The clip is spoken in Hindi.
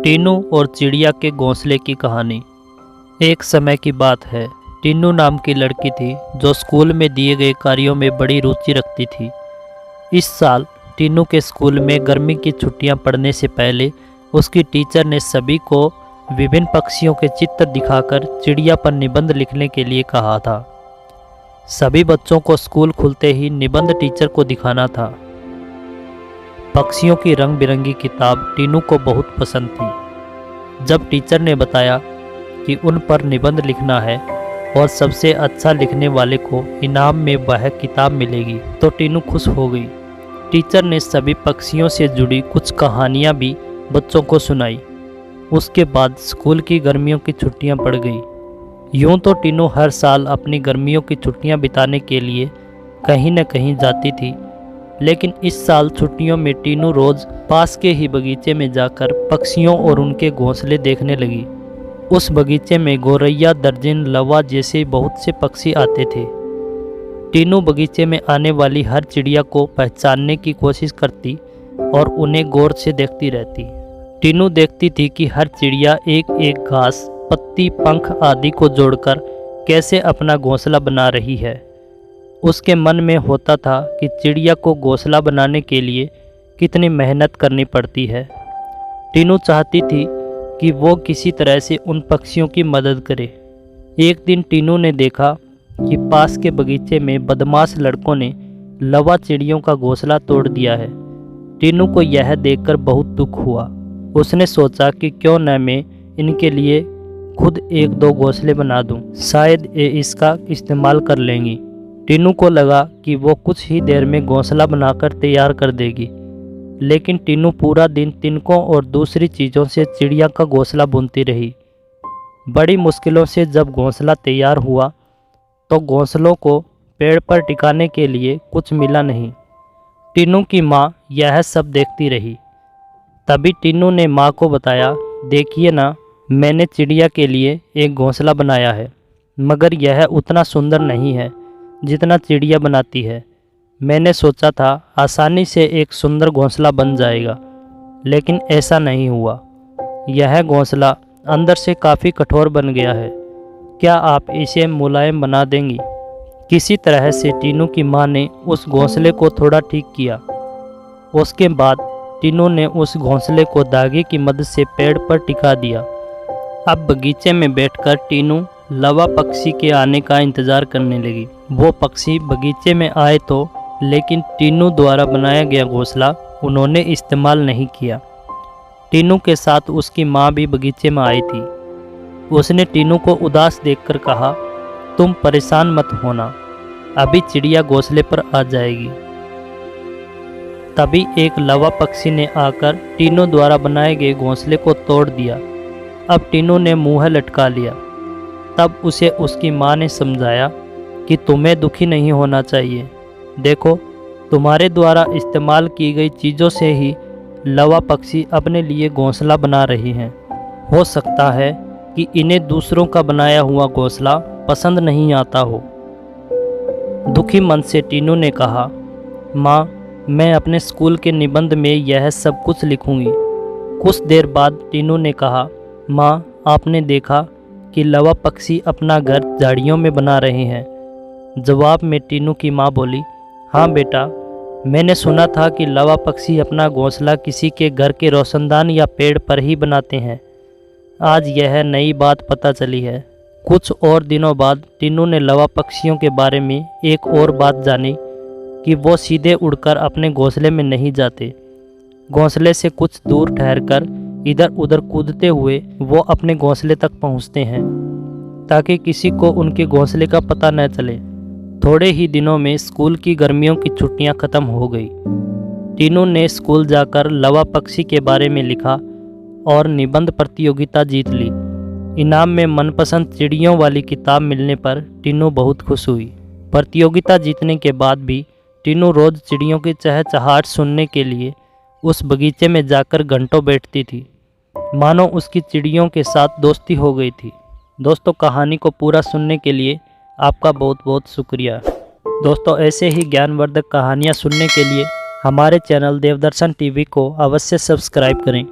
टीनू और चिड़िया के घोंसले की कहानी। एक समय की बात है। टीनू नाम की लड़की थी जो स्कूल में दिए गए कार्यों में बड़ी रुचि रखती थी। इस साल टीनू के स्कूल में गर्मी की छुट्टियां पड़ने से पहले उसकी टीचर ने सभी को विभिन्न पक्षियों के चित्र दिखाकर चिड़िया पर निबंध लिखने के लिए कहा था। सभी बच्चों को स्कूल खुलते ही निबंध टीचर को दिखाना था। पक्षियों की रंग बिरंगी किताब टीनू को बहुत पसंद थी। जब टीचर ने बताया कि उन पर निबंध लिखना है और सबसे अच्छा लिखने वाले को इनाम में वह किताब मिलेगी, तो टीनू खुश हो गई। टीचर ने सभी पक्षियों से जुड़ी कुछ कहानियाँ भी बच्चों को सुनाई। उसके बाद स्कूल की गर्मियों की छुट्टियाँ पड़ गई। यूँ तो टीनू हर साल अपनी गर्मियों की छुट्टियाँ बिताने के लिए कहीं न कहीं जाती थी, लेकिन इस साल छुट्टियों में टीनू रोज़ पास के ही बगीचे में जाकर पक्षियों और उनके घोंसले देखने लगी। उस बगीचे में गौरैया, दर्जन, लवा जैसे बहुत से पक्षी आते थे। टीनू बगीचे में आने वाली हर चिड़िया को पहचानने की कोशिश करती और उन्हें गौर से देखती रहती। टीनू देखती थी कि हर चिड़िया एक एक घास, पत्ती, पंख आदि को जोड़कर कैसे अपना घोंसला बना रही है। उसके मन में होता था कि चिड़िया को घोंसला बनाने के लिए कितनी मेहनत करनी पड़ती है। टीनू चाहती थी कि वो किसी तरह से उन पक्षियों की मदद करे। एक दिन टीनू ने देखा कि पास के बगीचे में बदमाश लड़कों ने लवा चिड़ियों का घोंसला तोड़ दिया है। टीनू को यह देखकर बहुत दुख हुआ। उसने सोचा कि क्यों न मैं इनके लिए खुद एक दो घोंसले बना दूं, शायद ये इसका इस्तेमाल कर लेंगी। टीनू को लगा कि वो कुछ ही देर में घोंसला बनाकर तैयार कर देगी, लेकिन टीनू पूरा दिन तिनकों और दूसरी चीज़ों से चिड़िया का घोंसला बुनती रही। बड़ी मुश्किलों से जब घोंसला तैयार हुआ तो घोंसलों को पेड़ पर टिकाने के लिए कुछ मिला नहीं। टीनू की माँ यह सब देखती रही। तभी टीनू ने माँ को बताया, देखिए ना, मैंने चिड़िया के लिए एक घोंसला बनाया है, मगर यह उतना सुंदर नहीं है जितना चिड़िया बनाती है। मैंने सोचा था आसानी से एक सुंदर घोंसला बन जाएगा, लेकिन ऐसा नहीं हुआ। यह घोंसला अंदर से काफ़ी कठोर बन गया है। क्या आप इसे मुलायम बना देंगी? किसी तरह से टीनू की माँ ने उस घोंसले को थोड़ा ठीक किया। उसके बाद टीनू ने उस घोंसले को धागे की मदद से पेड़ पर टिका दिया। अब बगीचे में बैठकर टीनू लवा पक्षी के आने का इंतज़ार करने लगी। वो पक्षी बगीचे में आए तो, लेकिन टीनू द्वारा बनाया गया घोंसला उन्होंने इस्तेमाल नहीं किया। टीनू के साथ उसकी माँ भी बगीचे में आई थी। उसने टीनू को उदास देखकर कहा, तुम परेशान मत होना, अभी चिड़िया घोंसले पर आ जाएगी। तभी एक लवा पक्षी ने आकर टीनू द्वारा बनाए गए घोंसले को तोड़ दिया। अब टीनू ने मुँह लटका लिया। तब उसे उसकी माँ ने समझाया कि तुम्हें दुखी नहीं होना चाहिए। देखो, तुम्हारे द्वारा इस्तेमाल की गई चीज़ों से ही लवा पक्षी अपने लिए घोंसला बना रही हैं। हो सकता है कि इन्हें दूसरों का बनाया हुआ घोंसला पसंद नहीं आता हो। दुखी मन से टीनू ने कहा, माँ, मैं अपने स्कूल के निबंध में यह सब कुछ लिखूंगी। कुछ देर बाद टीनू ने कहा, माँ, आपने देखा कि लवा पक्षी अपना घर झाड़ियों में बना रहे हैं। जवाब में टीनू की माँ बोली, हाँ बेटा, मैंने सुना था कि लवा पक्षी अपना घोंसला किसी के घर के रोशनदान या पेड़ पर ही बनाते हैं। आज यह नई बात पता चली है। कुछ और दिनों बाद टीनू ने लवा पक्षियों के बारे में एक और बात जानी कि वो सीधे उड़कर अपने घोंसले में नहीं जाते। घोंसले से कुछ दूर ठहरकर इधर उधर कूदते हुए वो अपने घोंसले तक पहुंचते हैं, ताकि किसी को उनके घोंसले का पता न चले। थोड़े ही दिनों में स्कूल की गर्मियों की छुट्टियां खत्म हो गई। टीनू ने स्कूल जाकर लवा पक्षी के बारे में लिखा और निबंध प्रतियोगिता जीत ली। इनाम में मनपसंद चिड़ियों वाली किताब मिलने पर टीनू बहुत खुश हुई। प्रतियोगिता जीतने के बाद भी टीनू रोज़ चिड़ियों की चहचहाहट सुनने के लिए उस बगीचे में जाकर घंटों बैठती थी, मानो उसकी चिड़ियों के साथ दोस्ती हो गई थी। दोस्तों, कहानी को पूरा सुनने के लिए आपका बहुत बहुत शुक्रिया। दोस्तों, ऐसे ही ज्ञानवर्धक कहानियाँ सुनने के लिए हमारे चैनल देवदर्शन टीवी को अवश्य सब्सक्राइब करें।